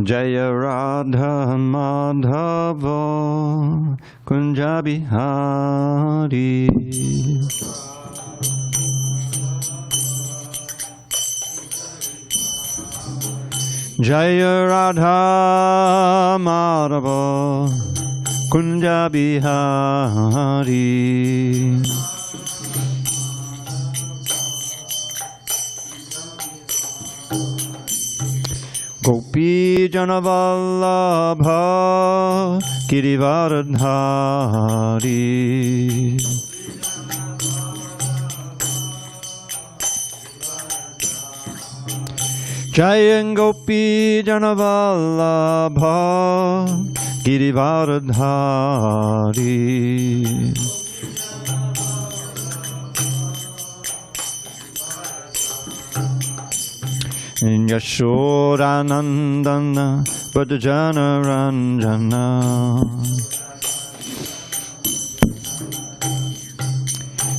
Jaya Radha Madhava Kunja Bihari. Jaya Radha Madhava Kunja Bihari. Gopi Janavallabha Girivardhari. Jaya Gopi Janavallabha Girivardhari. Yashodanandana Bhajana Ranjana.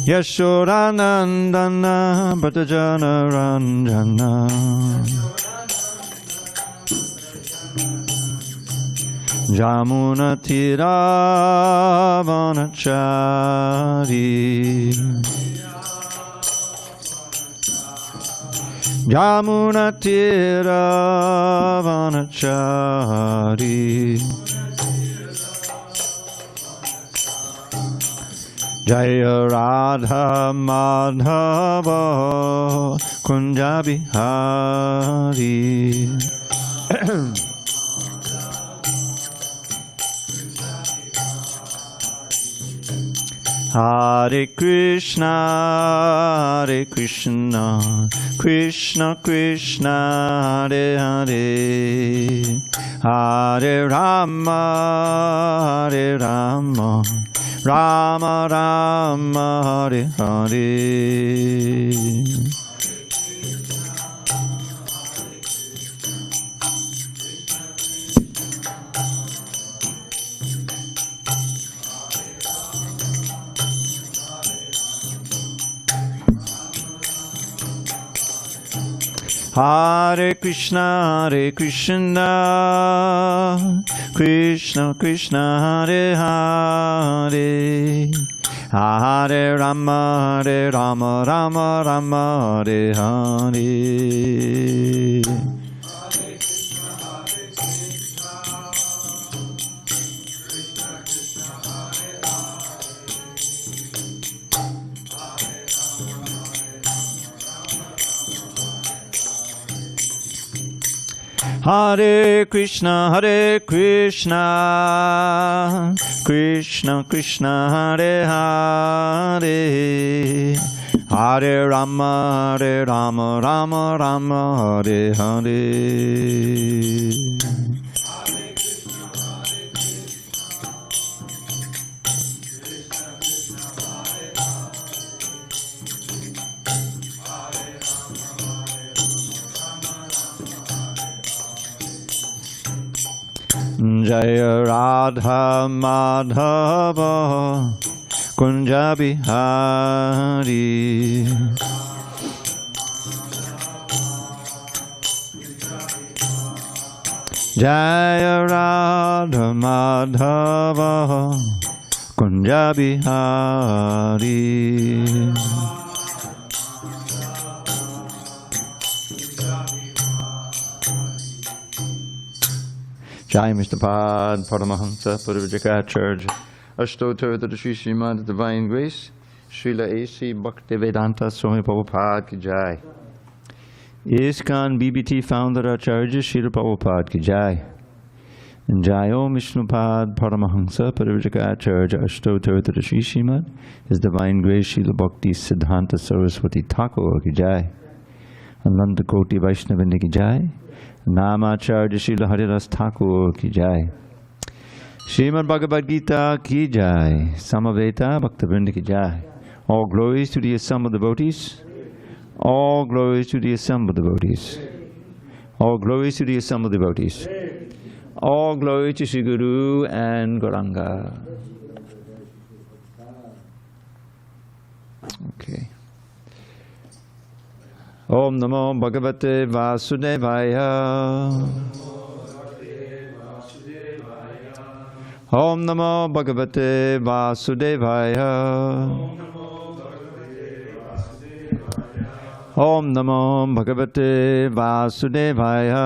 Yashodanandana Bhajana Ranjana. Jamuna Tira Vanachari. Jamuna Tira Vanachari. Jaya Radha Madhava Kunja Bihari. Hare Krishna, Hare Krishna, Krishna Krishna, Hare Hare, Hare Rama, Hare Rama, Rama Rama, Hare Hare. Hare Krishna, Hare Krishna, Krishna Krishna, Hare Hare, Hare Rama, Hare Rama, Rama Rama, Hare Hare. Hare Krishna, Hare Krishna, Krishna Krishna, Hare Hare, Hare Rama, Hare Rama, Rama Rama, Hare Hare. Jaya Radha Madhava Kunja Bihari. Jaya Radha Madhava Kunja Bihari. Jai Mr. Pad Paramahamsa Purvajaka Ashtotar to the Sri Srimad Divine Grace Srila A.C. Bhaktivedanta Swami Prabhupada Ki Jai. ISKCON BBT founder Acharya Srila Prabhupada Ki Jai. And Jai Om Vishnupad Paramahamsa Purvajaka Ashtotar to the Sri Srimad His Divine Grace Srila Bhakti Siddhanta Saraswati Thakur Ki Jai. Ananda Koti Vaishnavindi Ki Jai. Namacharya Srila Haridas Thakur Ki Jai. Srimad Bhagavad Gita Ki Jai. Samaveta Bhaktivinoda Ki Jai. All glories to the assembled devotees. All glories to the assembled devotees. All glories to the assembled devotees. All glory to Sri Guru and Gauranga. Okay. Om Namo Bhagavate Vasudevaya. Om Namo Bhagavate Vasudevaya. Om Namo Bhagavate Vasudevaya.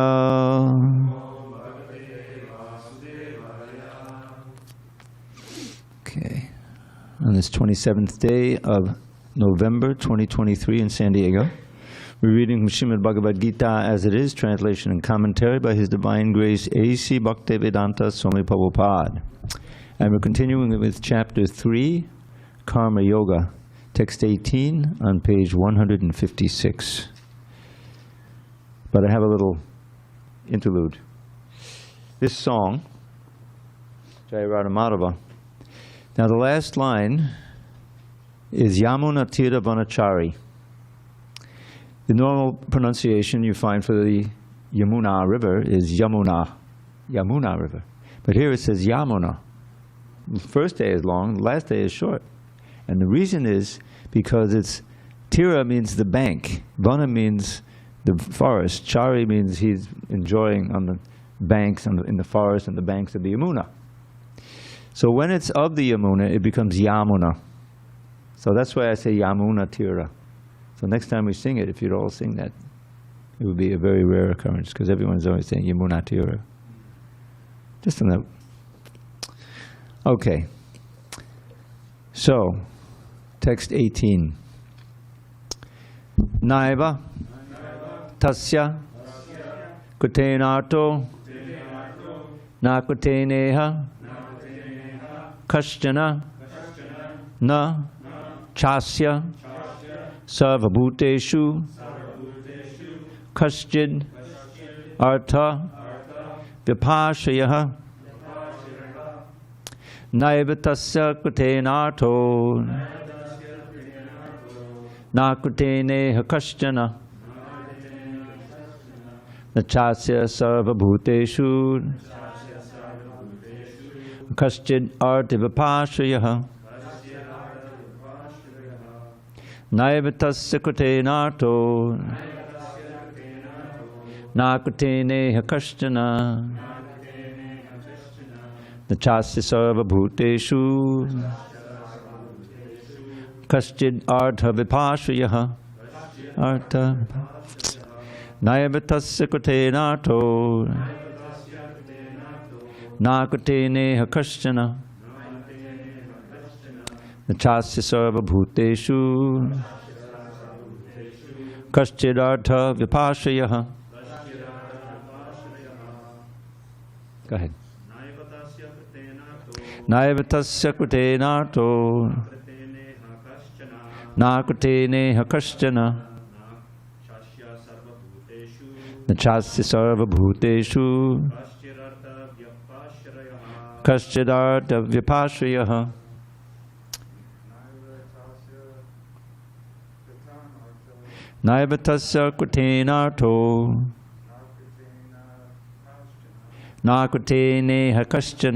Okay. On this 27th day of November 2023 in San Diego, we're reading from Srimad Bhagavad Gita as it is, translation and commentary by His Divine Grace A.C. Bhaktivedanta Swami Prabhupada. And we're continuing with Chapter 3, Karma Yoga, text 18 on page 156. But I have a little interlude. This song, Jai Radha Madhava. Now the last line is Yamuna Tira Vanachari. The normal pronunciation you find for the Yamuna River is Yamuna, Yamuna River. But here it says Yamuna. The first day is long, the last day is short. And the reason is because it's, Tira means the bank, Vana means the forest, Chari means he's enjoying on the banks, in the forest and the banks of the Yamuna. So when it's of the Yamuna, it becomes Yamuna. So that's why I say Yamuna Tira. So next time we sing it, if you'd all sing that, it would be a very rare occurrence, because everyone's always saying Yamuna Tira. Just a note. Okay. So, text 18. Naiva tasya kutenarto na kuteneha Kṛṣṇa na chasya sarvabhuteshu kaścid artha vipāṣayah naiva tasya kutenarto na kuteneha Kṛṣṇa na chasya sarvabhuteshu kaścid artha vipāṣayah naiva tasya kutenarto na kuteneha Kṛṣṇa na chasya sarvabhuteshu kaścid artha vipāṣayah naiva tasya kutenarto na kuteneha Kṛṣṇa na chasya sarvabhuteshu kaścid artha vipāṣayah. Go ahead. Naiva tasya kutenarto na kuteneha Kṛṣṇa na chasya sarvabhuteshu kaścid artha vipāṣayah. Naiva tasya kutenarto na kuteneha Kṛṣṇa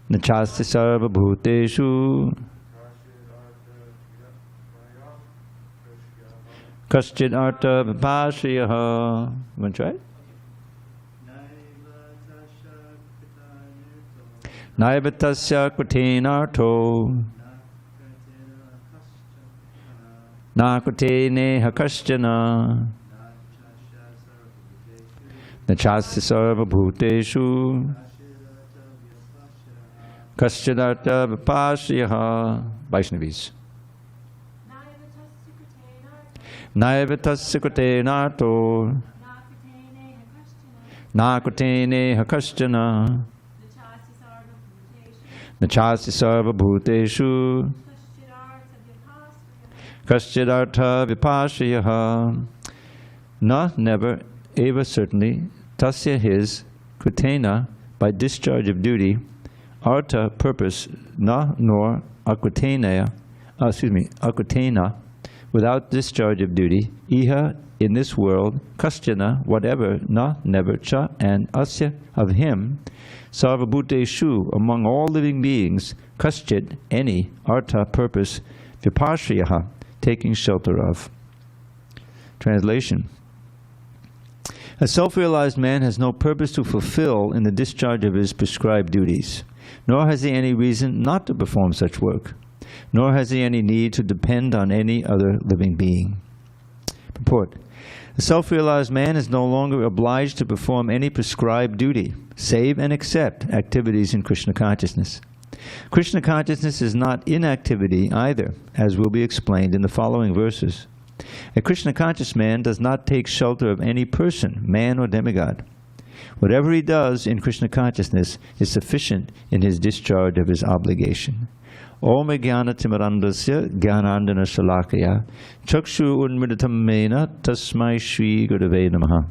na chasya sarvabhuteshu kaścid artha vipāṣayah. Want to try it? Naiva tasya kutenarto na kuteneha Kṛṣṇa na chasya sarvabhuteshu kaścid artha vipāṣayah. Vaishnavis. Naiva tasya kutenarto na kuteneha Kṛṣṇa na chasya sarvabhuteshu kaścid artha vipāṣayah. Na, never, eva, certainly, tasya, his, kutena, by discharge of duty, artha, purpose, na, nor, akutena, without discharge of duty, iha, in this world, Kṛṣṇa, whatever, na, never, cha, and asya, of him, sarvabhuteshu, among all living beings, kaścid, any, artha, purpose, Vipashyaha, taking shelter of. Translation. A self-realized man has no purpose to fulfill in the discharge of his prescribed duties, nor has he any reason not to perform such work, nor has he any need to depend on any other living being. Purport. A self-realized man is no longer obliged to perform any prescribed duty, save and except activities in Krishna consciousness. Krishna consciousness is not inactivity either, as will be explained in the following verses. A Krishna conscious man does not take shelter of any person, man or demigod. Whatever he does in Krishna consciousness is sufficient in his discharge of his obligation. Om jnana timirandasya jnanandana shalakaya chakshu unmilitam mena tasmai shri gurave namaha.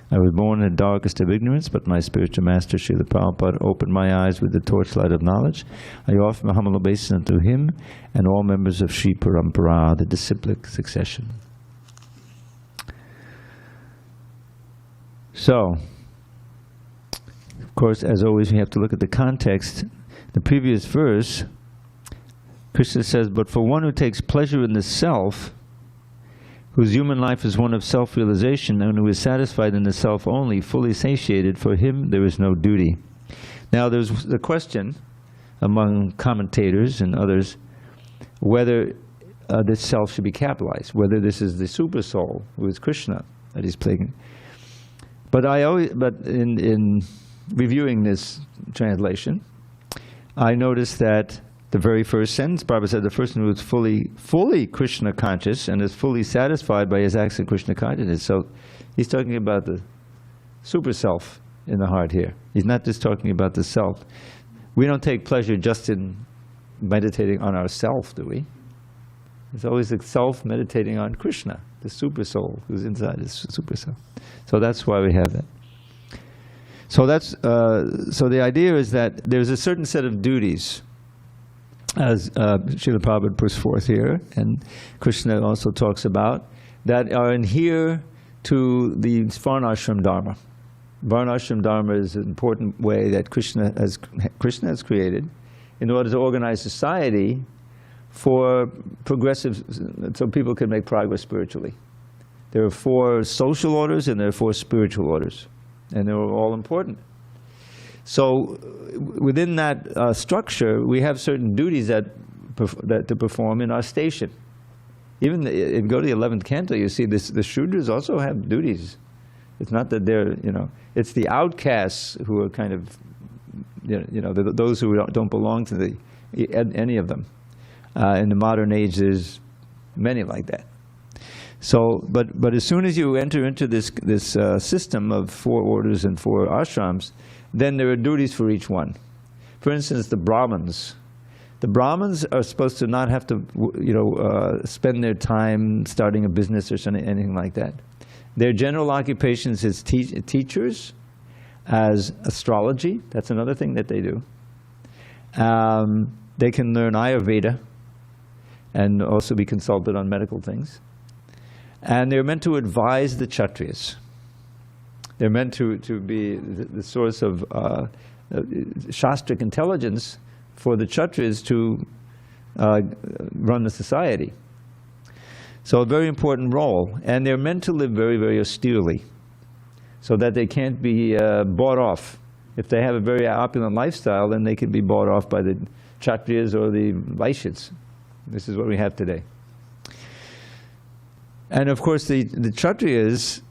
I was born in the darkest of ignorance, but my spiritual master, Srila Prabhupada, opened my eyes with the torchlight of knowledge. I offer my humble obeisance unto him and all members of Sri Parampara, the disciplic succession. So, of course, as always, we have to look at the context. The previous verse, Krishna says, but for one who takes pleasure in the self, whose human life is one of self-realization, and who is satisfied in the self only, fully satiated, for him there is no duty. Now there's the question among commentators and others whether this self should be capitalized, whether this is the super soul, who is Krishna, that he's plaguing. But in reviewing this translation, I noticed that the very first sentence, Prabhupada said, the person who is fully Krishna conscious and is fully satisfied by his acts of Krishna consciousness. So he's talking about the super self in the heart here. He's not just talking about the self. We don't take pleasure just in meditating on ourself, do we? It's always the self meditating on Krishna, the super soul who's inside this super self. So that's why we have that. So that's so the idea is that there's a certain set of duties, as Srila Prabhupada puts forth here, and Krishna also talks about, that are adhere to the Varnashram Dharma. Varnashram Dharma is an important way that Krishna has created in order to organize society for progressive, so people can make progress spiritually. There are 4 social orders and there are 4 spiritual orders, and they're all important. So within that structure, we have certain duties that to perform in our station. Even if you go to the 11th canto, you see the Shudras also have duties. It's not that they're, it's the outcasts who are kind of, those who don't belong to any of them. In the modern age, there's many like that. So, but as soon as you enter into this system of 4 orders and 4 ashrams, then there are duties for each one. For instance, the Brahmins. The Brahmins are supposed to not have to, spend their time starting a business or anything like that. Their general occupations is teachers, as astrology. That's another thing that they do. They can learn Ayurveda and also be consulted on medical things. And they're meant to advise the Kshatriyas. They're meant to be the source of Shastric intelligence for the Kshatriyas to run the society. So a very important role. And they're meant to live very, very austerely so that they can't be bought off. If they have a very opulent lifestyle, then they can be bought off by the Kshatriyas or the Vaishyas. This is what we have today. And of course, the Kshatriyas,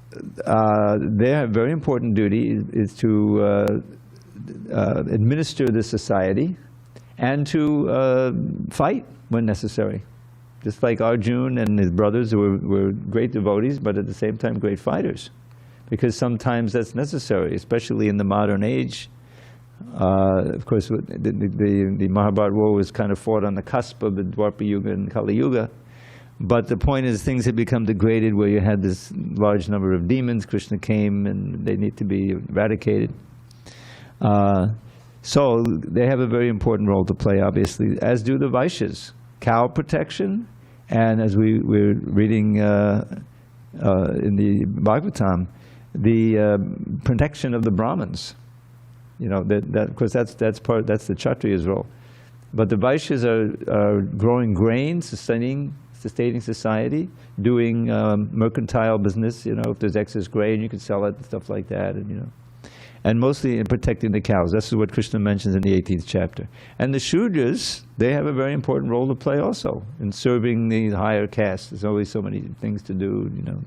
their very important duty is to administer the society and to fight when necessary. Just like Arjuna and his brothers were great devotees, but at the same time great fighters. Because sometimes that's necessary, especially in the modern age. Of course, the Mahabharata war was kind of fought on the cusp of the Dwapara Yuga and Kali Yuga. But the point is, things had become degraded where you had this large number of demons. Krishna came and they need to be eradicated. So they have a very important role to play, obviously, as do the Vaishyas. Cow protection, and as we're reading in the Bhagavatam, the protection of the Brahmins. Of course, that's the Kshatriya's role. But the Vaishyas are growing grain, sustaining society, doing mercantile business. You know, if there's excess grain, you can sell it and stuff like that. And, you know, and mostly in protecting the cows. This is what Krishna mentions in the 18th chapter. And the Shudras, they have a very important role to play also in serving the higher caste. There's always so many things to do, you know.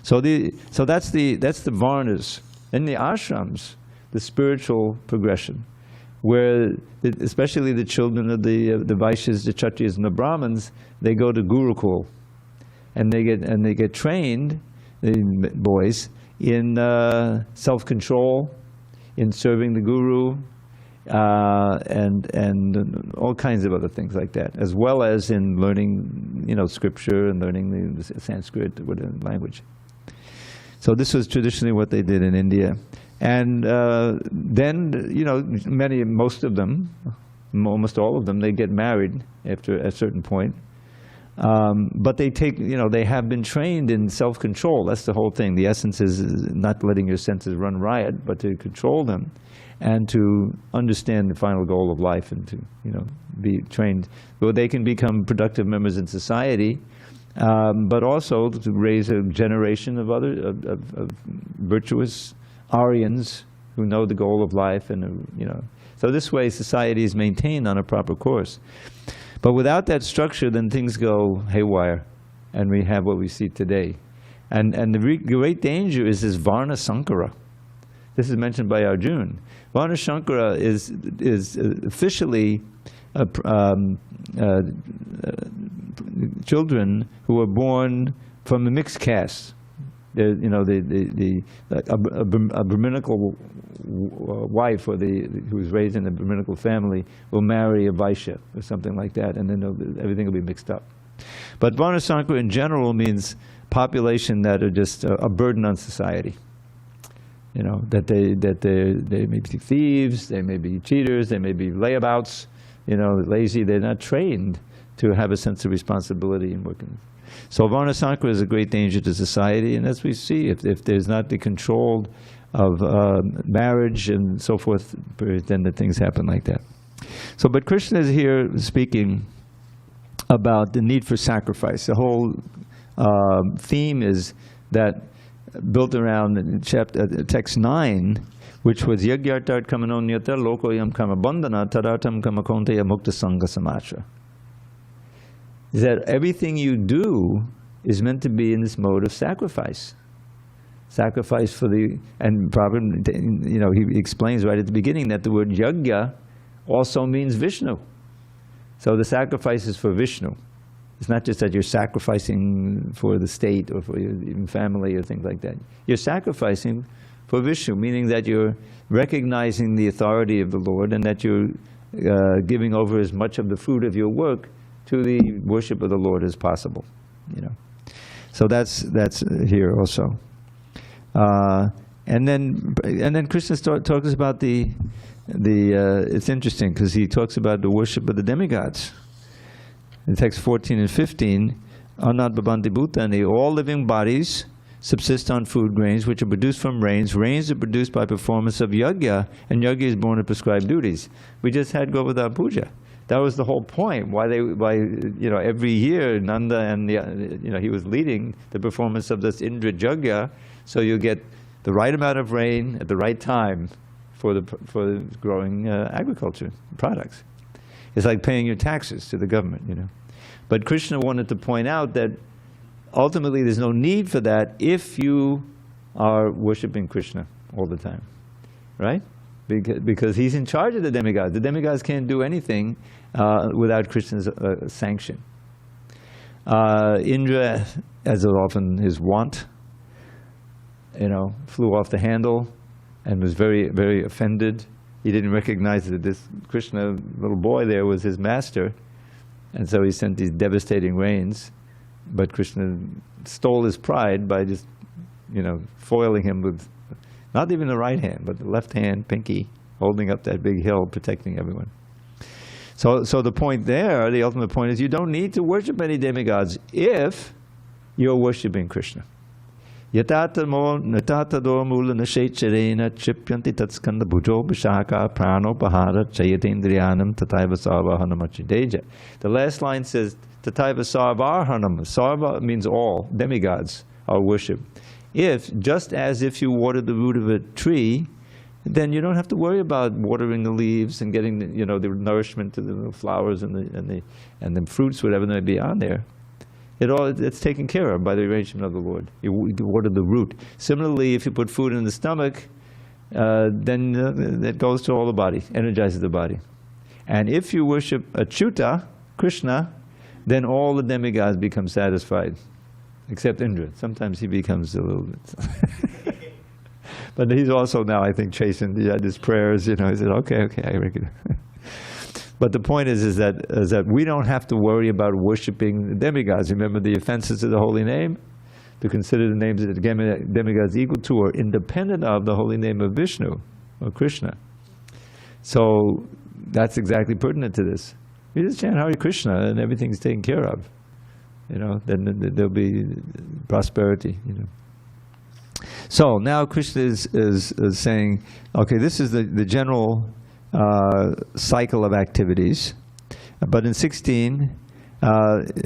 So that's the Varnas. In the ashrams, the spiritual progression, where especially the children of the Vaishyas, the Kshatriyas, and the Brahmins, they go to Gurukul, and they get trained, the boys, in self-control, in serving the guru, and all kinds of other things like that, as well as in learning, you know, scripture and learning the Sanskrit language. So this was traditionally what they did in India. And then, you know, most of them, almost all of them, they get married after a certain point. But they take, you know, they have been trained in self-control. That's the whole thing. The essence is not letting your senses run riot, but to control them and to understand the final goal of life and to, you know, be trained. Well, they can become productive members in society, but also to raise a generation of of virtuous Aryans who know the goal of life, and you know. So this way society is maintained on a proper course. But without that structure, then things go haywire, and we have what we see today. And the great danger is this Varna Sankara. This is mentioned by Arjuna. Varna Sankara is officially children who are born from a mixed caste. You know, a Brahminical wife, or who was raised in a Brahminical family, will marry a Vaishya or something like that, and then everything will be mixed up. But Varna Sankara in general means population that are just a burden on society. You know, that they may be thieves, they may be cheaters, they may be layabouts, you know, lazy. They're not trained to have a sense of responsibility and working. So Varna Sankara is a great danger to society, and as we see, if there's not the control of marriage and so forth, then the things happen like that. So, but Krishna is here speaking about the need for sacrifice. The whole theme is that built around text 9, which was Yagyartat kamanonyata lokoyam kamabandhana tadatam kamakonteya mukta sangha samatra. Is that everything you do is meant to be in this mode of sacrifice. Sacrifice for the, and Prabhupada, you know, he explains right at the beginning that the word yagya also means Vishnu. So the sacrifice is for Vishnu. It's not just that you're sacrificing for the state or for your even family or things like that. You're sacrificing for Vishnu, meaning that you're recognizing the authority of the Lord and that you're giving over as much of the fruit of your work to the worship of the Lord as possible, you know. So that's here also. And then Krishna talks about the it's interesting because he talks about the worship of the demigods. In text 14 and 15, Anat Bhavanti Bhutani, all living bodies subsist on food grains which are produced from rains. Rains are produced by performance of yagya, and yagya is born of prescribed duties. We just had Govardhan Puja. That was the whole point. Why you know, every year Nanda and you know, he was leading the performance of this Indra Yagya, so you get the right amount of rain at the right time for the growing agriculture products. It's like paying your taxes to the government, you know. But Krishna wanted to point out that ultimately there's no need for that if you are worshiping Krishna all the time, right? Because he's in charge of the demigods. The demigods can't do anything without Krishna's sanction. Indra, as is often his wont, you know, flew off the handle and was very, very offended. He didn't recognize that this Krishna little boy there was his master, and so he sent these devastating rains. But Krishna stole his pride by just, you know, foiling him with not even the right hand, but the left hand, pinky, holding up that big hill, protecting everyone. So the point there, the ultimate point is you don't need to worship any demigods if you're worshiping Krishna. Yatatamo natatado mula nashecharena chipyanti tatskanda bhujo bhishaka pranopahara chayatendriyanam tataiva sarvahanamachideja. The last line says, tataiva sarvahanam. Sarva means all, demigods are worshipped. If, just as if you water the root of a tree, then you don't have to worry about watering the leaves and getting the, the nourishment to the flowers and the fruits, whatever may be on there. It's taken care of by the arrangement of the Lord. You water the root. Similarly, if you put food in the stomach, then that goes to all the body, energizes the body. And if you worship Achyuta, Krishna, then all the demigods become satisfied, except Indra. Sometimes he becomes a little bit... But he's also now, I think, chastened. He had his prayers, he said, okay, I reckon. But the point is that we don't have to worry about worshiping the demigods. Remember the offenses to the holy name? To consider the names that the demigods equal to or independent of the holy name of Vishnu or Krishna. So that's exactly pertinent to this. You just chant Hare Krishna and everything's taken care of. Then there'll be prosperity. So now Krishna is saying, okay, this is the general cycle of activities. But in 16,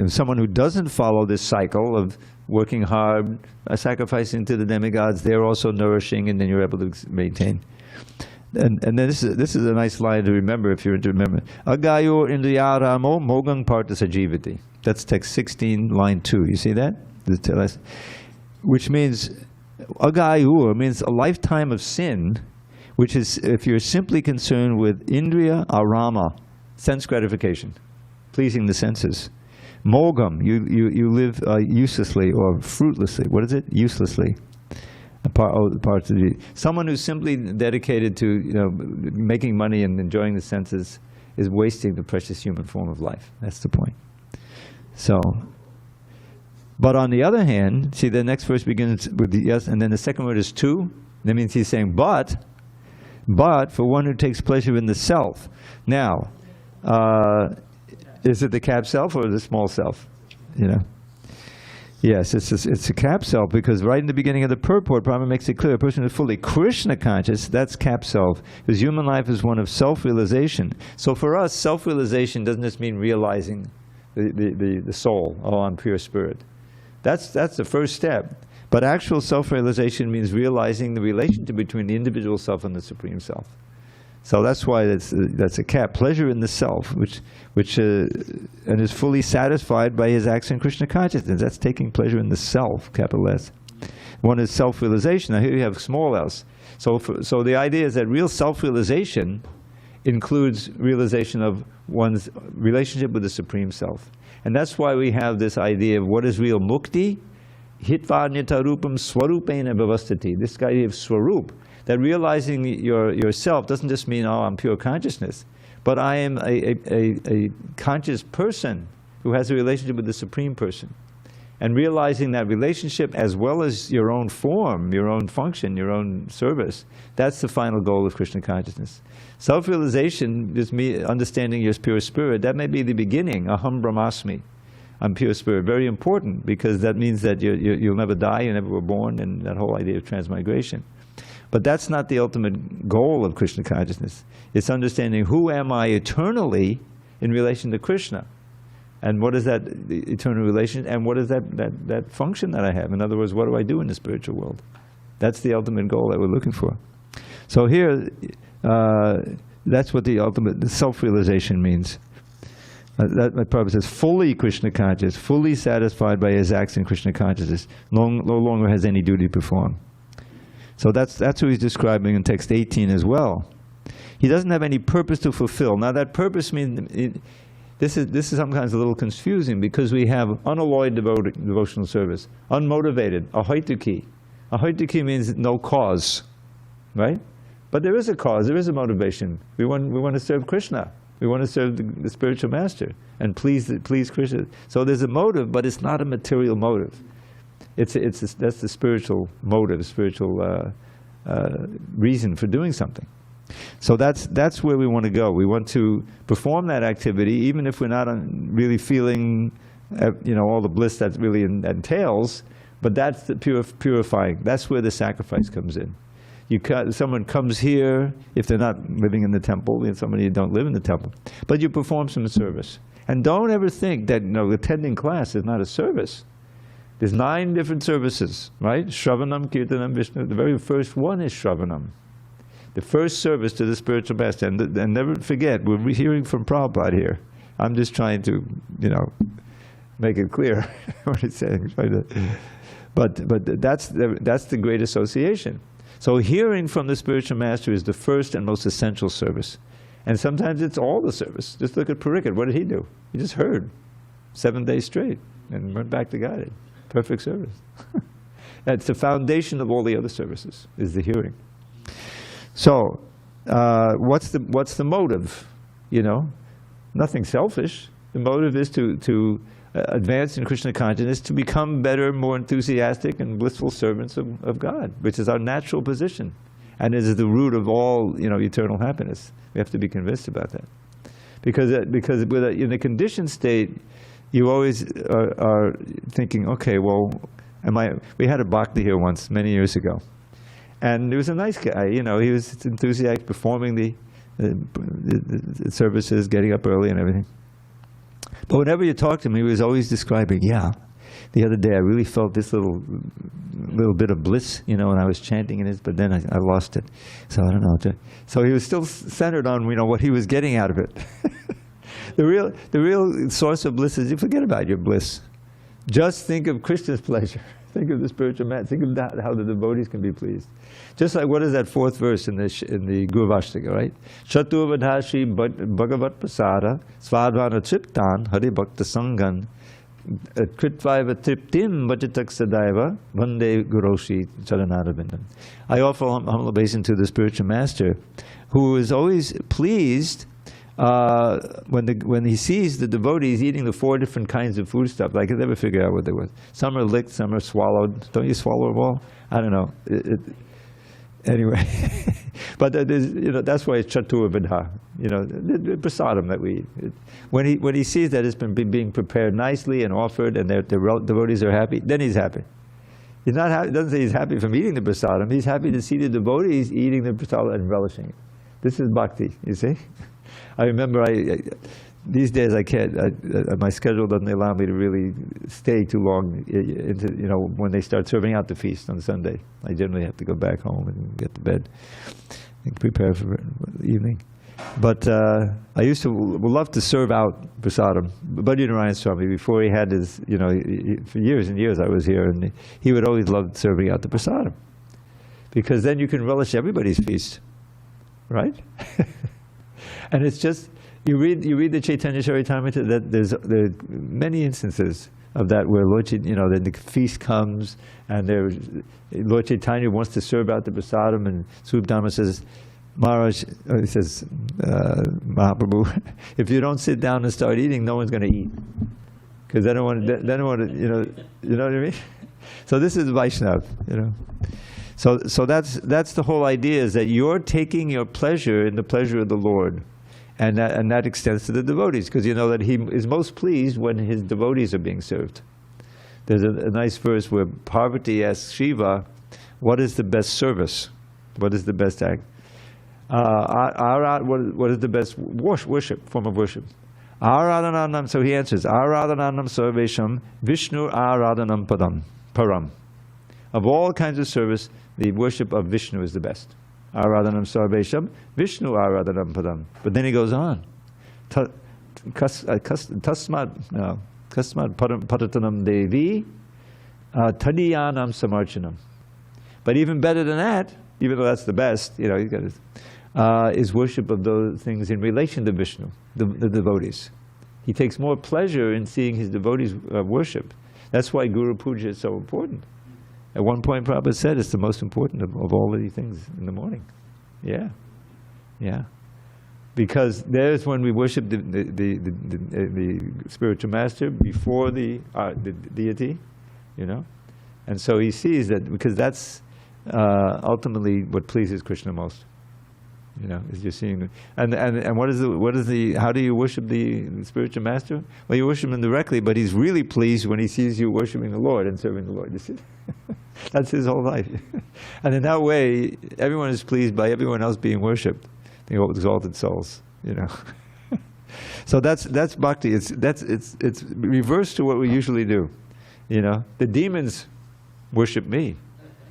someone who doesn't follow this cycle of working hard, sacrificing to the demigods, they're also nourishing, and then you're able to maintain. And then this is a nice line to remember if you're to remember. Agayo indriyaramo mogang partasajivati. That's text 16, line 2. You see that? Which means, agayur means a lifetime of sin, which is if you're simply concerned with indriya arama, sense gratification, pleasing the senses. Mogam, you live uselessly or fruitlessly. What is it? Uselessly. Someone who's simply dedicated to making money and enjoying the senses is wasting the precious human form of life. That's the point. So, but on the other hand, see the next verse begins with the yes, and then the second word is to. That means he's saying, but for one who takes pleasure in the self. Now, is it the cap self or the small self? Yes, it's a cap self, because right in the beginning of the purport, Brahma makes it clear, a person who's fully Krishna conscious, that's cap self. Because human life is one of self-realization. So for us, self-realization doesn't just mean realizing the soul. Oh, I'm pure spirit. That's the first step. But actual self-realization means realizing the relationship between the individual self and the Supreme Self. So that's why that's a cap. Pleasure in the self, which and is fully satisfied by his acts in Krishna consciousness. That's taking pleasure in the self, capital S. One is self-realization. Now here you have small s. So the idea is that real self-realization includes realization of one's relationship with the Supreme Self. And that's why we have this idea of what is real mukti, hitva nitarupam swarupena bhavastati. This idea of swarup, that realizing yourself doesn't just mean, oh, I'm pure consciousness, but I am a conscious person who has a relationship with the Supreme Person. And realizing that relationship as well as your own form, your own function, your own service, that's the final goal of Krishna consciousness. Self-realization, just me understanding your pure spirit, that may be the beginning, aham brahmasmi. I'm pure spirit. Very important, because that means that you'll never die, you never were born, and that whole idea of transmigration. But that's not the ultimate goal of Krishna consciousness. It's understanding who am I eternally in relation to Krishna. And what is that eternal relation, and what is that function that I have? In other words, what do I do in the spiritual world? That's the ultimate goal that we're looking for. So here, that's what the ultimate self-realization means. That Prabhupada says, fully Krishna conscious, fully satisfied by his acts in Krishna consciousness, no longer has any duty to perform. So that's who he's describing in text 18 as well. He doesn't have any purpose to fulfill. Now that purpose means, this is sometimes a little confusing, because we have unalloyed devotional service, unmotivated, ahoituki. Ahoituki means no cause, right? But there is a cause, there is a motivation. We want to serve Krishna. We want to serve the spiritual master and please Krishna. So there's a motive, but it's not a material motive. That's the spiritual motive, spiritual reason for doing something. So that's where we want to go. We want to perform that activity, even if we're not really feeling, all the bliss that really entails. But that's the purifying. That's where the sacrifice comes in. Someone comes here, if they're not living in the temple, and somebody who don't live in the temple, but you perform some service. And don't ever think that attending class is not a service. There's 9 different services, right? Shravanam, Kirtanam, Vishnu. The very first one is Shravanam. The first service to the spiritual master. And never forget, we're hearing from Prabhupada here. I'm just trying to, make it clear what he's saying. But that's the great association. So hearing from the spiritual master is the first and most essential service. And sometimes it's all the service. Just look at Pariksit. What did he do? He just heard 7 days straight and went back to Godhead. Perfect service. That's the foundation of all the other services, is the hearing. So, what's the motive? Nothing selfish. The motive is to advance in Krishna consciousness, to become better, more enthusiastic and blissful servants of God, which is our natural position, and is the root of all eternal happiness. We have to be convinced about that, because in a conditioned state, you always are thinking, okay, well, we had a bhakti here once, many years ago. And he was a nice guy, he was enthusiastic, performing the services, getting up early and everything. But whenever you talk to him, he was always describing, the other day I really felt this little bit of bliss, when I was chanting in it, but then I lost it. So I don't know. So he was still centered on, what he was getting out of it. The real source of bliss is you forget about your bliss. Just think of Krishna's pleasure. Think of the spiritual man. Think of how the devotees can be pleased. Just like, what is that 4th verse in the Gurvashtaka, right? Chaturvadhashi Bhagavat Prasada Svadvana Triptan Hari Bhakta Sangan Kritvaiva Triptim Vajatak Sadaiva Vande Guroshi Charanarabindam. I offer humble obeisance to the spiritual master, who is always pleased when he sees the devotees eating the 4 different kinds of food stuff. I could never figure out what they were. Some are licked, some are swallowed. Don't you swallow them all? I don't know. Anyway, but that's why it's chaturvidha. The prasadam that we eat. When he sees that it's been being prepared nicely and offered, and the devotees are happy, then he's happy. He's not happy. Doesn't say he's happy from eating the prasadam. He's happy to see the devotees eating the prasadam and relishing it. This is bhakti. You see. I remember these days I can't, my schedule doesn't allow me to really stay too long into, when they start serving out the feast on Sunday. I generally have to go back home and get to bed and prepare for the evening. But I used to love to serve out prasadam. Bhajji Narayan Swami, before he had his, for years and years I was here, and he would always love serving out the prasadam. Because then you can relish everybody's feast, right? And it's just, you read the Chaitanya Charitamrita, that there are many instances of that where Lord Chaitanya, then the feast comes, and Lord Chaitanya wants to serve out the prasadam, and Swarup Dharma says, Maharaj, he says, Mahaprabhu, if you don't sit down and start eating, no one's going to eat, because they don't want to. You know what I mean? So this is Vaishnav, So that's the whole idea, is that you're taking your pleasure in the pleasure of the Lord. And that extends to the devotees, because you know that he is most pleased when his devotees are being served. There's a nice verse where Parvati asks Shiva, what is the best service? What is the best act? What is the best form of worship? Aradhananam, so he answers, Aradhananam sarvesham Vishnu aradhanam param. Of all kinds of service, the worship of Vishnu is the best. Aradhanam sarvesham Vishnu aradhanam padam. But then he goes on. Tasmad padatanam devi tadiyanam samarchanam. But even better than that, even though that's the best, is worship of those things in relation to Vishnu, the devotees. He takes more pleasure in seeing his devotees worship. That's why Guru Puja is so important. At one point, Prabhupada said it's the most important of all of these things in the morning. Yeah. Because there's when we worship the spiritual master before the deity, And so he sees that, because that's ultimately what pleases Krishna most. You know, as you're seeing, and what is the how do you worship the spiritual master? Well, you worship him directly, but he's really pleased when he sees you worshiping the Lord and serving the Lord. You see, that's his whole life, and in that way, everyone is pleased by everyone else being worshipped, the exalted souls. You know, so that's bhakti. It's reverse to what we usually do. You know, the demons worship me.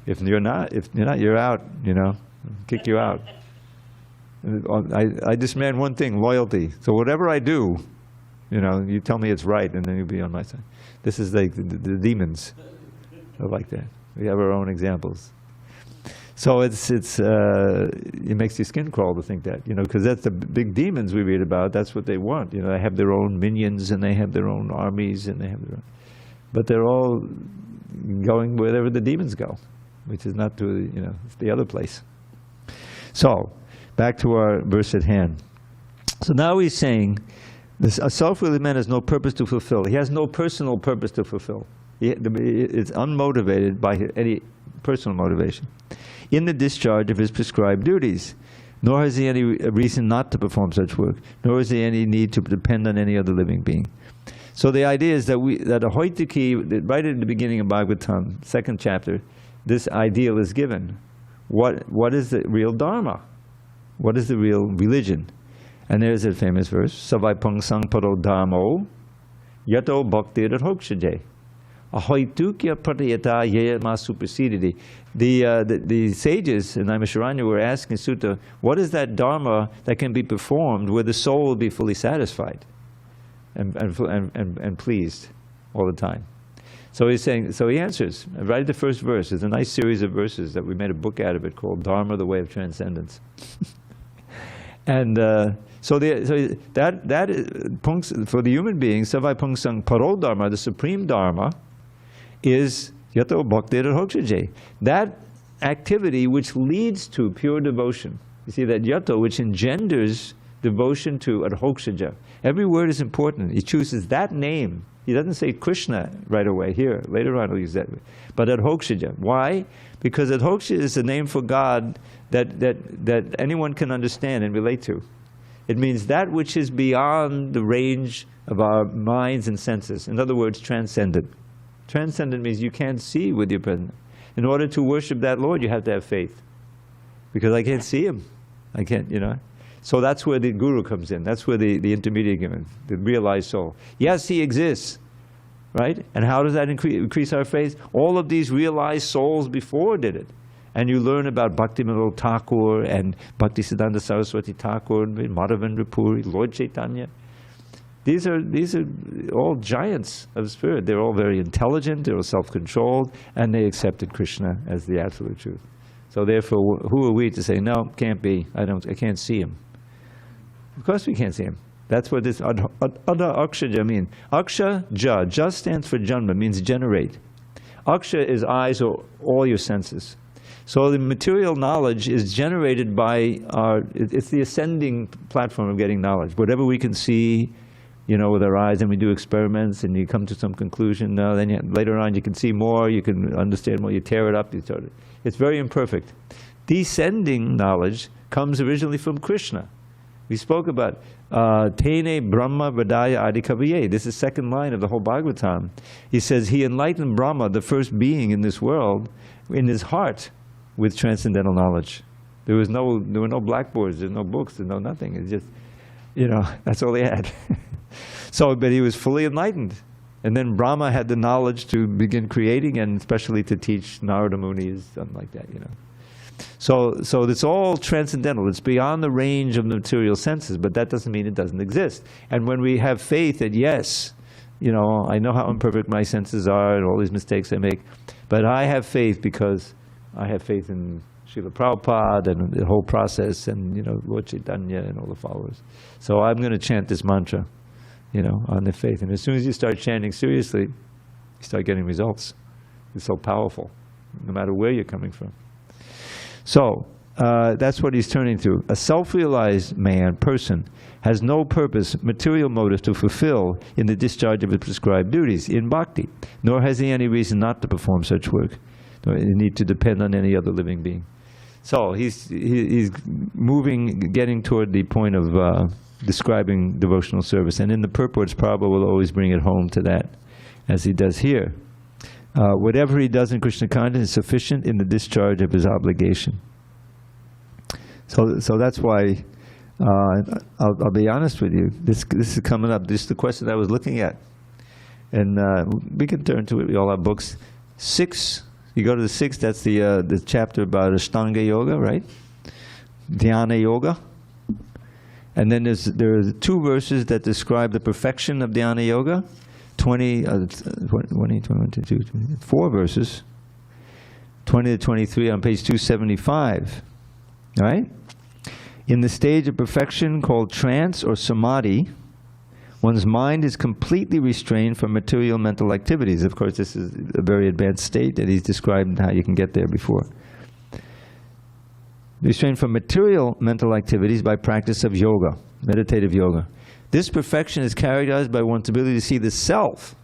If you're not, you're out. You know, kick you out. I demand one thing: loyalty. So whatever I do, you know, you tell me it's right, and then you'll be on my side. This is like the demons are like that. We have our own examples. So it makes your skin crawl to think that, you know, because that's the big demons we read about. That's what they want. You know, they have their own minions and they have their own armies and they have their own, but they're all going wherever the demons go, which is not to, you know, it's the other place. So. Back to our verse at hand. So now he's saying, a self-willed man has no purpose to fulfill. He has no personal purpose to fulfill. It's unmotivated by any personal motivation in the discharge of his prescribed duties. Nor has he any reason not to perform such work. Nor has he any need to depend on any other living being. So the idea is that a hoitaki, right at the beginning of Bhagavatam, 2nd chapter, this ideal is given. What is the real dharma? What is the real religion? And there's a famous verse, Savai sang paro dharmo, yato bhaktir hokshaje. Ahoitukya pratayata yayama supersedidi. The sages in Naimisharanya were asking Sutta, what is that dharma that can be performed where the soul will be fully satisfied and pleased all the time? So he's saying, so he answers, right at the first verse. There's a nice series of verses that we made a book out of it called Dharma, the Way of Transcendence. And so that is, for the human being, Savai Pungsang Paro Dharma, the supreme Dharma, is Yato Bhaktir Hokshaje. That activity which leads to pure devotion. You see, that Yato, which engenders devotion to Adhokshaja. Every word is important. He chooses that name. He doesn't say Krishna right away here. Later on he'll use that. But Adhokshaja. Why? Because Adhokshaja is a name for God that anyone can understand and relate to. It means that which is beyond the range of our minds and senses. In other words, transcendent. Transcendent means you can't see with your presence. In order to worship that Lord, you have to have faith. Because I can't see Him. I can't, you know. So that's where the Guru comes in. That's where the intermediate comes in, the realized soul. Yes, He exists, right? And how does that increase our faith? All of these realized souls before did it. And you learn about Bhaktivinoda Thakur and Bhaktisiddhanta Saraswati Thakur, Madhavendra Puri, Lord Chaitanya. These are all giants of spirit. They're all very intelligent, they're all self-controlled, and they accepted Krishna as the absolute truth. So therefore, who are we to say, no, can't be, I can't see Him. Of course we can't see Him. That's what this Adha Akshaja means. Aksha, Ja stands for Janma, means generate. Aksha is eyes or all your senses. So the material knowledge is generated by it's the ascending platform of getting knowledge. Whatever we can see, you know, with our eyes, and we do experiments, and you come to some conclusion. Then later on, you can see more, you can understand more. You tear it up. It's very imperfect. Descending knowledge comes originally from Krishna. We spoke about Tene Brahma Vadaya Adikavaye. This is the second line of the whole Bhagavatam. He says he enlightened Brahma, the first being in this world, in his heart with transcendental knowledge. There were no blackboards, there's no books, there's no nothing. It's just, you know, that's all he had. So, but he was fully enlightened. And then Brahma had the knowledge to begin creating, and especially to teach Narada Muni, something like that, you know. So it's all transcendental. It's beyond the range of the material senses, but that doesn't mean it doesn't exist. And when we have faith that, yes, you know, I know how imperfect my senses are and all these mistakes I make, but I have faith because I have faith in Srila Prabhupada and the whole process and, you know, Lord Chaitanya and all the followers. So I'm going to chant this mantra, you know, on the faith. And as soon as you start chanting seriously, you start getting results. It's so powerful, no matter where you're coming from. So that's what he's turning to. A self-realized person has no purpose, material motive to fulfill in the discharge of his prescribed duties in bhakti, nor has he any reason not to perform such work, nor any need to depend on any other living being. So he's moving, getting toward the point of describing devotional service. And in the purports, Prabhupada will always bring it home to that, as he does here. Whatever he does in Krishna consciousness is sufficient in the discharge of his obligation. So that's why, I'll be honest with you, this is coming up. This is the question I was looking at. And we can turn to it, we all have books. 6, you go to the 6, that's the chapter about Ashtanga Yoga, right? Dhyana Yoga. And then there are 2 verses that describe the perfection of Dhyana Yoga. 4 verses. 20 to 23 on page 275. All right? In the stage of perfection called trance or samadhi, one's mind is completely restrained from material mental activities. Of course, this is a very advanced state that he's described how you can get there before. Restrained from material mental activities by practice of yoga, meditative yoga. This perfection is characterized by one's ability to see the self,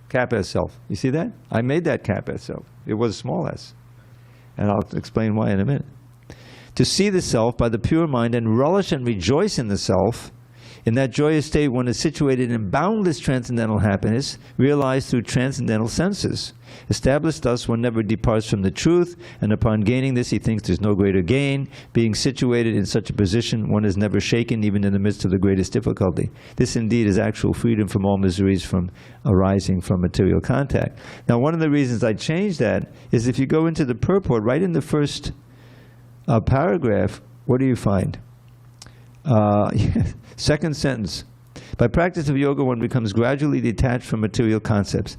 capital self. You see that? I made that capital self. It was small s. And I'll explain why in a minute. To see the self by the pure mind and relish and rejoice in the self. In that joyous state, one is situated in boundless transcendental happiness, realized through transcendental senses. Established thus, one never departs from the truth, and upon gaining this, he thinks there's no greater gain. Being situated in such a position, one is never shaken, even in the midst of the greatest difficulty. This indeed is actual freedom from all miseries from arising from material contact. Now, one of the reasons I changed that is if you go into the purport, right in the first paragraph, what do you find? Second sentence. By practice of yoga, one becomes gradually detached from material concepts.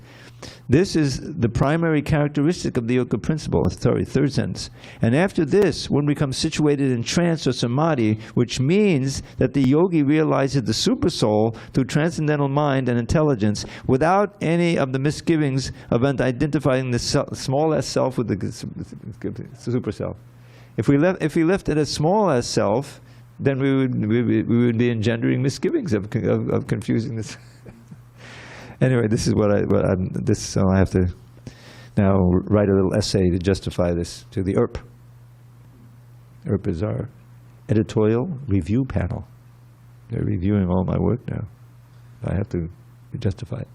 This is the primary characteristic of the yoga principle. Sorry, third sentence. And after this, one becomes situated in trance or samadhi, which means that the yogi realizes the supersoul through transcendental mind and intelligence without any of the misgivings of identifying the small s self with the super self. If we left it as small s self, then we would be engendering misgivings of confusing this. Anyway, this is so I have to now write a little essay to justify this to the ERP. ERP is our editorial review panel. They're reviewing all my work now. I have to justify it.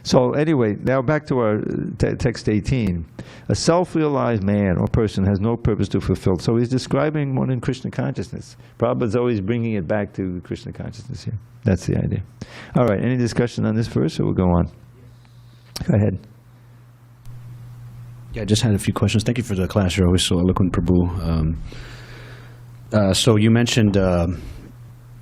So anyway, now back to our text 18. A self-realized man or person has no purpose to fulfill. So he's describing one in Krishna consciousness. Prabhupada's always bringing it back to Krishna consciousness here. That's the idea. All right, any discussion on this verse, or we'll go on? Go ahead. Yeah, I just had a few questions. Thank you for the class. You're always so eloquent, Prabhu. So you mentioned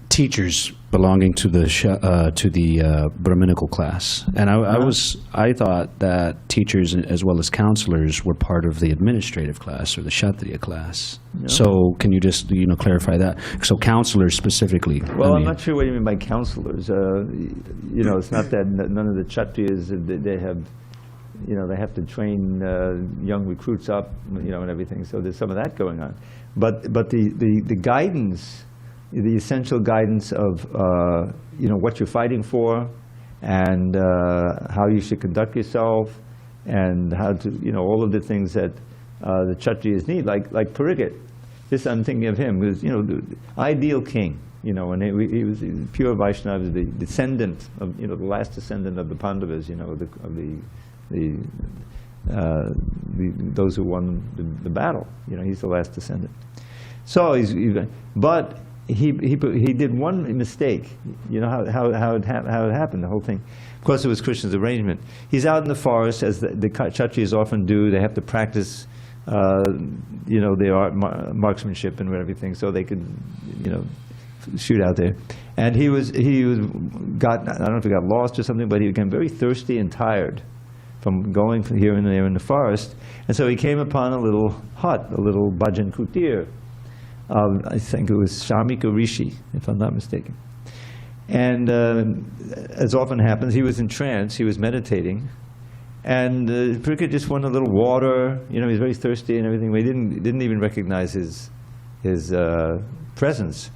teachers belonging to the Brahminical class, and I thought that teachers as well as counselors were part of the administrative class or the Kshatriya class. No. So can you just clarify that? So counselors specifically. Well, I'm not sure what you mean by counselors. It's not that none of the Kshatriyas they have. They have to train young recruits up, and everything. So there's some of that going on, but the guidance. The essential guidance of what you're fighting for, and how you should conduct yourself, and how to all of the things that the Kshatriyas need, like Parikshit. This I'm thinking of him because the ideal king, and he was pure Vaishnava, the descendant of the last descendant of the Pandavas, those who won the battle. He's the last descendant. So but. He did one mistake. How it happened, the whole thing. Of course, it was Krishna's arrangement. He's out in the forest, as the Kshatriyas often do. They have to practice, their art, marksmanship and everything, so they could, shoot out there. And he got, I don't know if he got lost or something, but he became very thirsty and tired from going from here and there in the forest. And so he came upon a little hut, a little bhajan kutir. I think it was Shamika Rishi, if I'm not mistaken. And as often happens, he was in trance, he was meditating, and Parikshit just wanted a little water. He was very thirsty and everything, but he didn't even recognize his presence.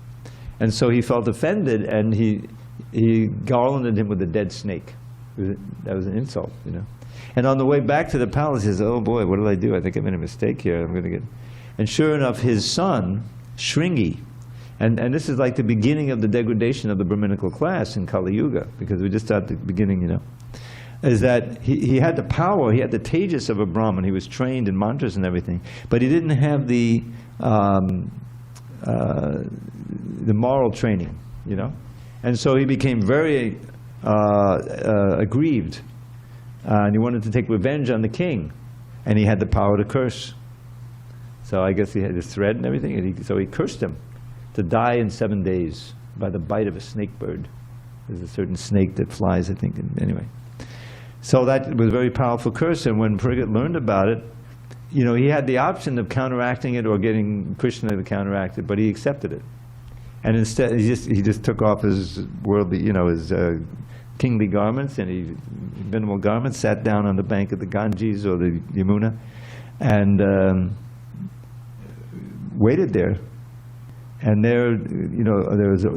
And so he felt offended, and he garlanded him with a dead snake. That was an insult, And on the way back to the palace, he says, "Oh boy, what did I do? I think I made a mistake here. I'm going to get..." And sure enough, his son, Shringi, and this is like the beginning of the degradation of the Brahminical class in Kali Yuga, because we just at the beginning, you know, is that he had the power, he had the tejas of a Brahmin, he was trained in mantras and everything, but he didn't have the moral training, you know? And so he became very aggrieved, and he wanted to take revenge on the king, and he had the power to curse. So I guess he had his thread and everything, and so he cursed him to die in 7 days by the bite of a snake bird. There's a certain snake that flies, I think, anyway. So that was a very powerful curse, and when Parikshit learned about it, you know, he had the option of counteracting it or getting Krishna to counteract it, but he accepted it. And instead, he just took off his worldly, you know, his kingly garments and minimal garments, sat down on the bank of the Ganges or the Yamuna, and waited there. And there, you know,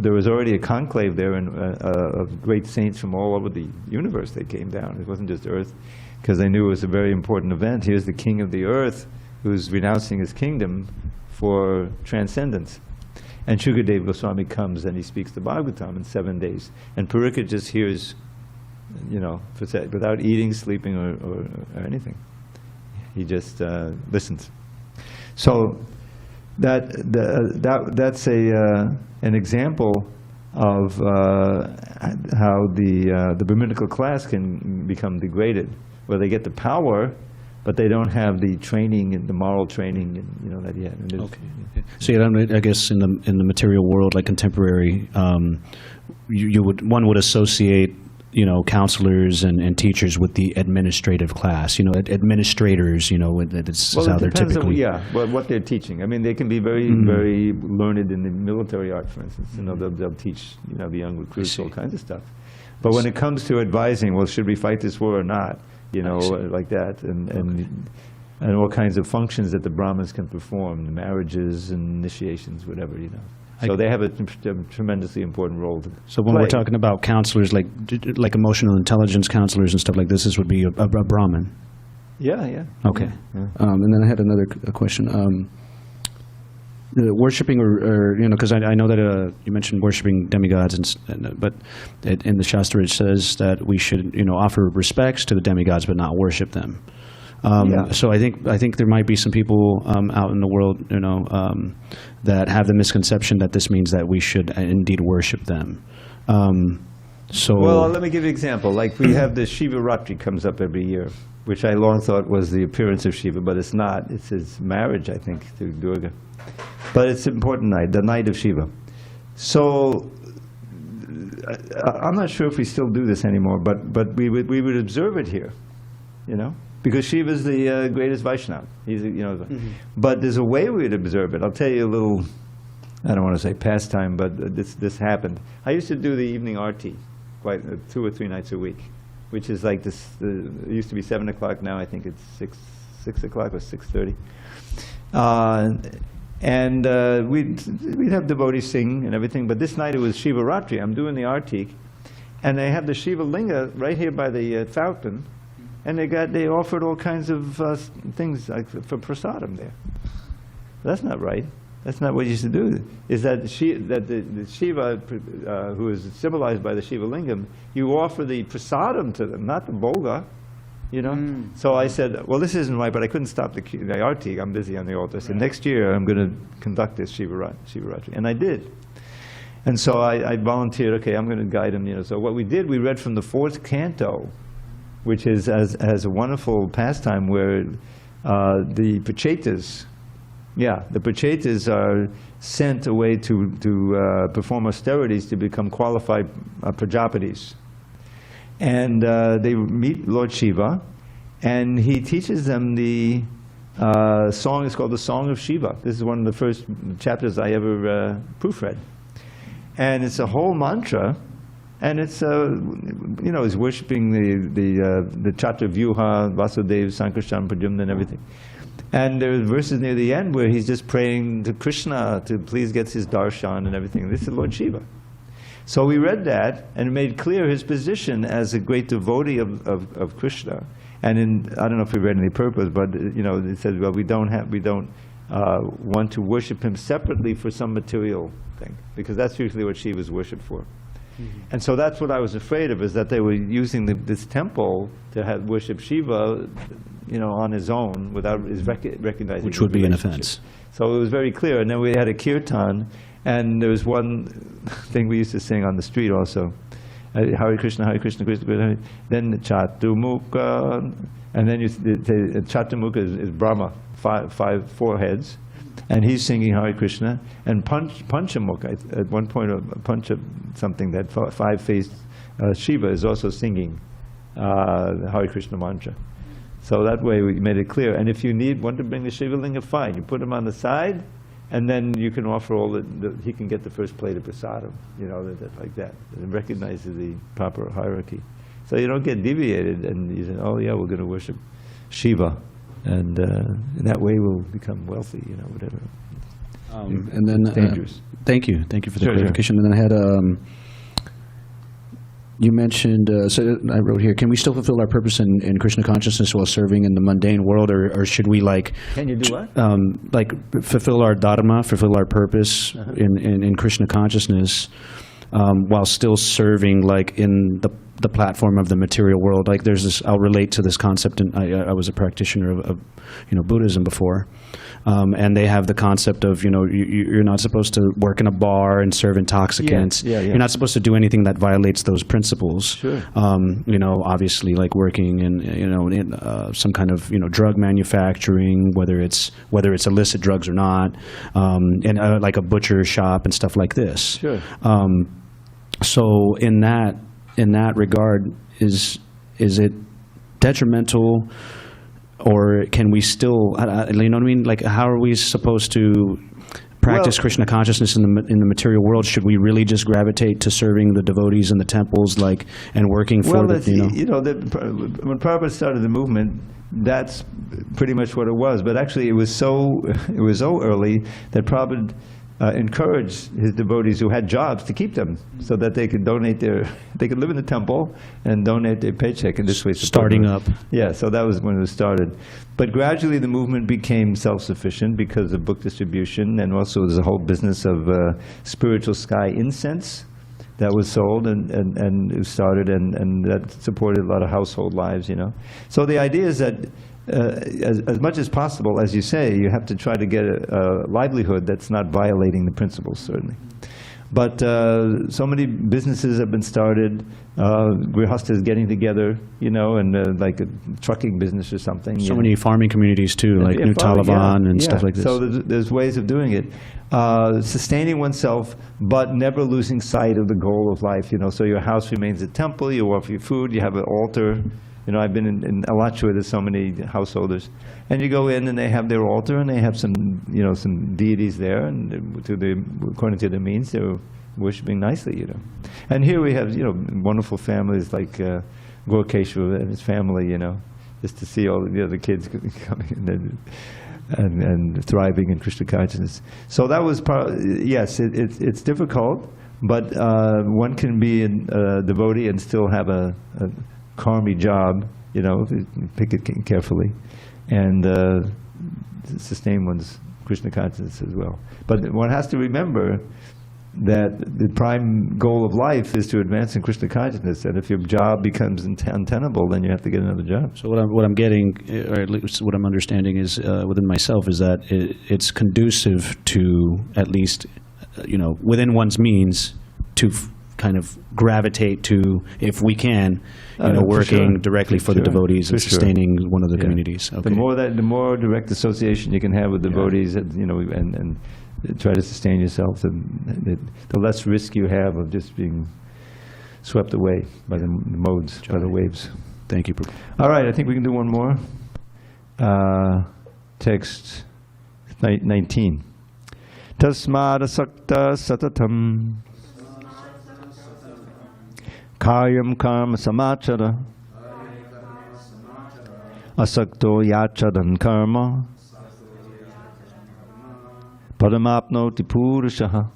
there was already a conclave there of great saints from all over the universe. They came down. It wasn't just Earth, because they knew it was a very important event. Here's the king of the earth who's renouncing his kingdom for transcendence. And Shukadeva Goswami comes and he speaks the Bhagavatam in 7 days. And Parikshit just hears, you know, without eating, sleeping, or anything. He just listens. So that's an example of how the Brahminical class can become degraded, where they get the power, but they don't have the training and the moral training, and you know that yet. Okay. So yeah, I guess in the material world, like contemporary, one would associate, you know, counselors and teachers with the administrative class. You know, administrators. You know, that's how they're typically. What they're teaching. I mean, they can be very very learned in the military art, for instance. You know, they'll teach, you know, the young recruits all kinds of stuff. But when it comes to advising, well, should we fight this war or not? You know, like that, and all kinds of functions that the Brahmins can perform, the marriages and initiations, whatever, you know. So they have a tremendously important role to So when play. we're talking about counselors, like emotional intelligence counselors and stuff like this would be a Brahmin. Yeah. Okay. Yeah. And then I had another question. Worshipping, or you know, because I know that you mentioned worshiping demigods, but in the Shastra it says that we should, you know, offer respects to the demigods but not worship them. So I think there might be some people out in the world, you know, that have the misconception that this means that we should indeed worship them. Well, let me give you an example. Like we have the Shiva Ratri comes up every year, which I long thought was the appearance of Shiva, but it's not. It's his marriage, I think, to Durga. But it's an important night, the night of Shiva. So I'm not sure if we still do this anymore, but we would observe it here, you know, because Shiva is the greatest Vaishnava. He's, you know, but there's a way we would observe it. I'll tell you a little. I don't want to say pastime, but this happened. I used to do the evening arti, quite 2 or 3 nights a week, which is like this. It used to be 7 o'clock. Now I think it's 6 o'clock or 6:30. And we'd have devotees sing and everything, but this night it was Shiva Ratri. I'm doing the arti, and they have the Shiva Linga right here by the fountain, and they offered all kinds of things like for prasadam there. That's not right. That's not what you should do. Is that the Shiva, who is symbolized by the Shiva Lingam, you offer the prasadam to them, not the bhoga. You know, so I said, well, this isn't right, but I couldn't stop the arti. I'm busy on the altar. I said, next year I'm going to conduct this Shiva Ratri, and I did. And so I volunteered. Okay, I'm going to guide him. You know, so what we did, we read from the 4th canto, which is as a wonderful pastime where the Pachetas, the Pachetas are sent away to perform austerities to become qualified Prajapatis. And they meet Lord Shiva, and he teaches them the song. It's called the Song of Shiva. This is one of the first chapters I ever proofread. And it's a whole mantra, and it's, you know, he's worshipping the Chaturvyuha, Vasudeva, Sankarshan, Pradyumna, and everything. And there are verses near the end where he's just praying to Krishna to please get his darshan and everything. This is Lord Shiva. So we read that, and it made clear his position as a great devotee of Kṛṣṇa. And I don't know if we read any purpose, but you know, it says, well, we don't want to worship him separately for some material thing, because that's usually what Shiva is worshipped for. And so that's what I was afraid of, is that they were using this temple to have worship Shiva, on his own without his recognizing. Which would be an offense. So it was very clear. And then we had a kirtan, and there was one thing we used to sing on the street also. Hare Krishna, Krishna Krishna, Hare. Then Chaturmukha, and then Chaturmukha is Brahma, four heads. And he's singing Hare Krishna, and Panchamukha, at one point, something that five-faced Shiva is also singing Hare Krishna mantra. So that way we made it clear. And if you want to bring the Shiva Linga, fine. You put him on the side, and then you can offer he can get the first plate of prasadam, like that. It recognizes the proper hierarchy. So you don't get deviated, and you say, oh yeah, we're going to worship Shiva. And in that way we'll become wealthy, whatever. And then dangerous. Thank you for the Sure, clarification. Sure. And then I had you mentioned. So I wrote here: can we still fulfill our purpose in Krishna consciousness while serving in the mundane world, or should we Can you do what? Fulfill our dharma, fulfill our purpose in Krishna consciousness, while still serving in the platform of the material world? There's this, I'll relate to this concept, and I was a practitioner of Buddhism before, and they have the concept of, you're not supposed to work in a bar and serve intoxicants. Yeah. You're not supposed to do anything that violates those principles. Sure. Obviously, working in some kind of drug manufacturing, whether it's illicit drugs or not, and like a butcher shop and stuff like this. Sure. So in that regard, is it detrimental, or can we still, you know what I mean? How are we supposed to practice Krishna consciousness in the material world? Should we really just gravitate to serving the devotees in the temples, and working for when Prabhupada started the movement, that's pretty much what it was. But actually, it was so early that Prabhupada encouraged his devotees who had jobs to keep them, so that they could they could live in the temple and donate their paycheck, and this way starting up. Yeah, so that was when it was started. But gradually the movement became self-sufficient because of book distribution, and also there's a whole business of spiritual sky incense that was sold and it started, and that supported a lot of household lives, So the idea is that as much as possible, as you say, you have to try to get a livelihood that's not violating the principles, certainly. But so many businesses have been started, grihastas getting together, and like a trucking business or something. So many farming communities too, like New Talavan and stuff like this. So there's ways of doing it. Sustaining oneself, but never losing sight of the goal of life, So your house remains a temple, you offer your food, you have an altar. I've been in Alachua, there's so many householders. And you go in and they have their altar and they have some deities there, and according to their means, they're worshiping nicely, And here we have, wonderful families like Gorkeshwar and his family, just to see all the other kids coming and thriving in Krishna consciousness. So that was yes, it's difficult, but one can be a devotee and still have a karmi job, if you pick it carefully, and sustain one's Krishna consciousness as well. But one has to remember that the prime goal of life is to advance in Krishna consciousness, and if your job becomes untenable, then you have to get another job. So what I'm getting, or at least what I'm understanding is within myself, is that it's conducive to, at least, within one's means, to kind of gravitate to, if we can, working directly for the devotees and sustaining one of the communities. Okay. The more direct association you can have with devotees, and try to sustain yourself, the less risk you have of just being swept away by the modes, by the waves. Thank you. All right, I think we can do one more. Text 19. Tasmad asakta satatam karyam karma samachara asakto yachadan karma paramapnoti purushaha.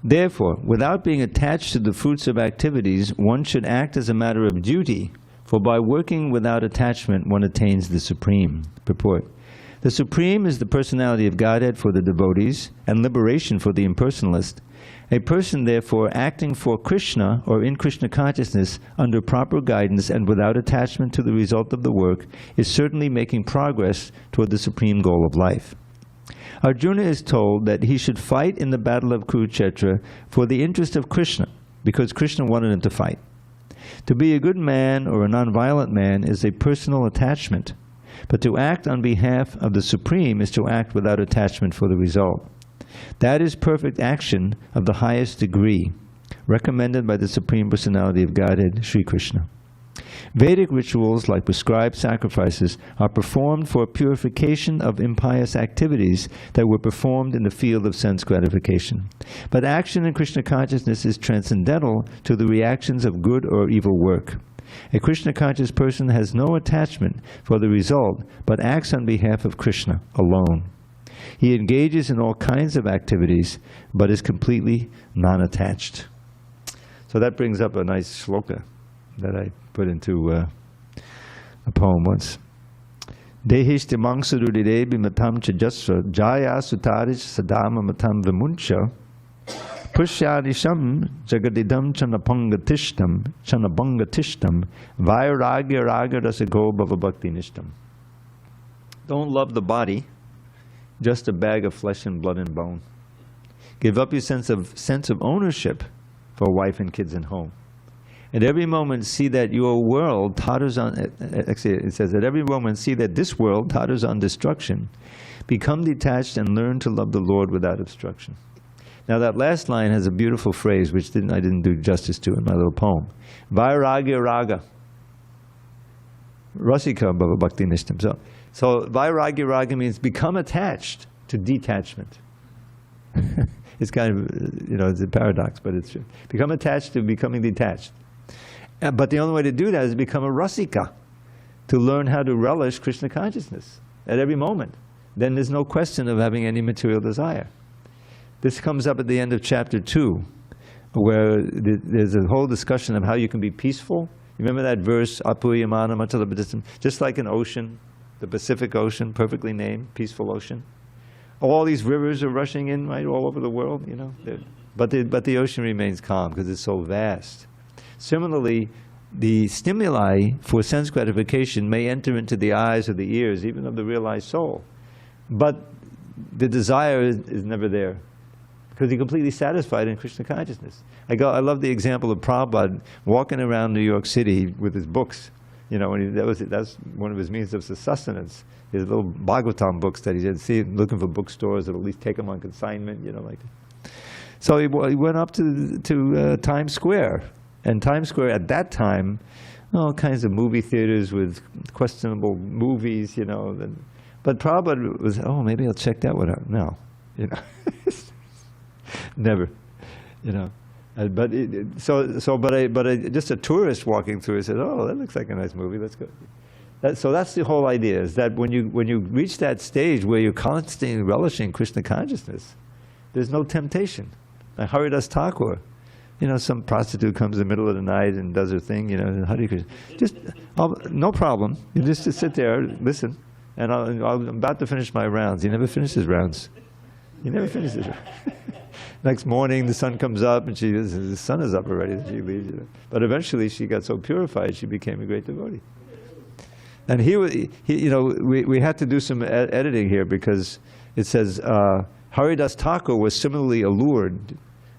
Therefore, without being attached to the fruits of activities, one should act as a matter of duty, for by working without attachment one attains the supreme. Purport. The Supreme is the personality of Godhead for the devotees and liberation for the impersonalist. A person, therefore, acting for Krishna or in Krishna consciousness under proper guidance and without attachment to the result of the work is certainly making progress toward the supreme goal of life. Arjuna is told that he should fight in the battle of Kurukshetra for the interest of Krishna, because Krishna wanted him to fight. To be a good man or a non-violent man is a personal attachment, but to act on behalf of the Supreme is to act without attachment for the result. That is perfect action of the highest degree, recommended by the Supreme Personality of Godhead, Sri Krishna. Vedic rituals, like prescribed sacrifices, are performed for purification of impious activities that were performed in the field of sense gratification. But action in Krishna consciousness is transcendental to the reactions of good or evil work. A Krishna conscious person has no attachment for the result, but acts on behalf of Krishna alone. He engages in all kinds of activities, but is completely non-attached. So that brings up a nice shloka that I put into a poem once. Dehishti mangsarudirebi matam chajasra jaya sutarish sadama matam vimuncha pushyadisham jagadidam chanabhangatishtam vairagya raga rasago bhavabhakti nishtam. Don't love the body, just a bag of flesh and blood and bone. Give up your sense of ownership for wife and kids and home. At every moment see that your world totters on, actually it says, at every moment see that this world totters on destruction. Become detached and learn to love the Lord without obstruction. Now that last line has a beautiful phrase which I didn't do justice to in my little poem. Vairagya raga. Rasika bhava bhakti nishtam. So vairagya raga means become attached to detachment. It's kind of, it's a paradox, but it's true. Become attached to becoming detached. But the only way to do that is become a rasika, to learn how to relish Krishna consciousness at every moment. Then there's no question of having any material desire. This comes up at the end of chapter 2, where there's a whole discussion of how you can be peaceful. You remember that verse, apuyamana matalabhadisam, just like an ocean, the Pacific Ocean, perfectly named, peaceful ocean. All these rivers are rushing in, right, all over the world, But the ocean remains calm because it's so vast. Similarly, the stimuli for sense gratification may enter into the eyes or the ears, even of the realized soul. But the desire is never there, because you're completely satisfied in Krishna consciousness. I love the example of Prabhupada walking around New York City with his books. That's one of his means of sustenance. His little Bhagavatam books that he did, looking for bookstores that at least take them on consignment, like that. So he went up to Times Square. And Times Square at that time, all kinds of movie theaters with questionable movies, But Prabhupada was, maybe I'll check that one out. No, never, But just a tourist walking through, he said, "Oh, that looks like a nice movie. Let's go." So that's the whole idea: is that when you reach that stage where you're constantly relishing Krishna consciousness, there's no temptation. Like Haridas Thakur. Some prostitute comes in the middle of the night and does her thing, Hare Krishna. Just, no problem. You just sit there, listen, and I'm about to finish my rounds. He never finishes rounds. He never finishes rounds. Next morning, the sun comes up, and the sun is up already, and she leaves. But eventually, she got so purified, she became a great devotee. And we had to do some editing here, because it says, Haridas Thakur was similarly allured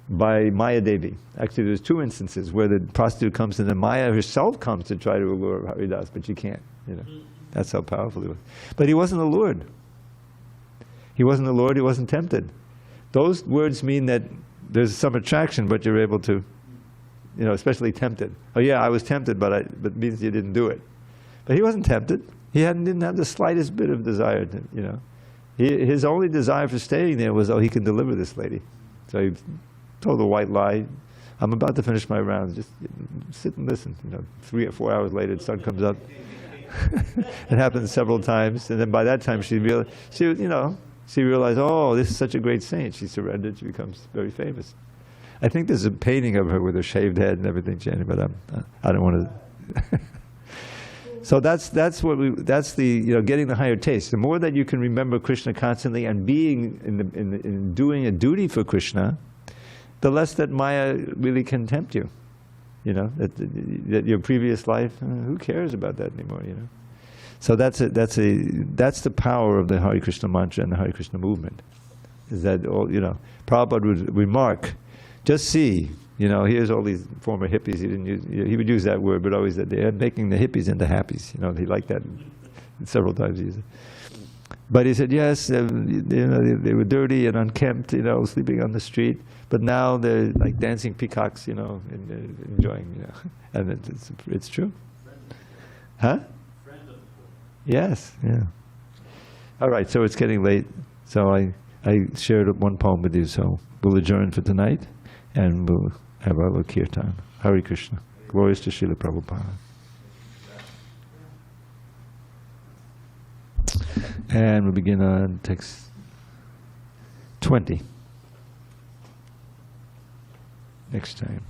by Maya Devi. Actually, there's two instances where the prostitute comes in, and Maya herself comes to try to allure Haridas, but she can't. That's how powerful he was. But he wasn't allured. He wasn't allured. He wasn't tempted. Those words mean that there's some attraction, but you're able to, especially tempted. Oh yeah, I was tempted, but it means you didn't do it. But he wasn't tempted. He didn't have the slightest bit of desire to, His only desire for staying there was, he can deliver this lady. So he told a white lie. I'm about to finish my rounds. Just sit and listen. 3 or 4 hours later, the sun comes up. It happened several times, and then by that time she realized, oh, this is such a great saint. She surrendered. She becomes very famous. I think there's a painting of her with her shaved head and everything, Jenny, but I don't want to. So that's the getting the higher taste. The more that you can remember Krishna constantly and being in doing a duty for Krishna, the less that Maya really can tempt you. That your previous life, who cares about that anymore? So that's the power of the Hare Krishna mantra and the Hare Krishna movement. Is that Prabhupada would remark, just see, here's all these former hippies. He would use that word, but always that they're making the hippies into happies. He liked that several times. But he said, yes, they were dirty and unkempt, sleeping on the street. But now they're like dancing peacocks, and they're enjoying, and it's true. Huh? Yes, yeah. All right, so it's getting late. So I shared one poem with you, so we'll adjourn for tonight, and we'll have our little kirtan. Hare Krishna. Glories to Srila Prabhupada. And we'll begin on text 20. Next time.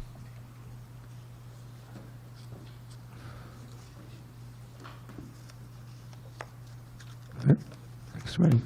Next one.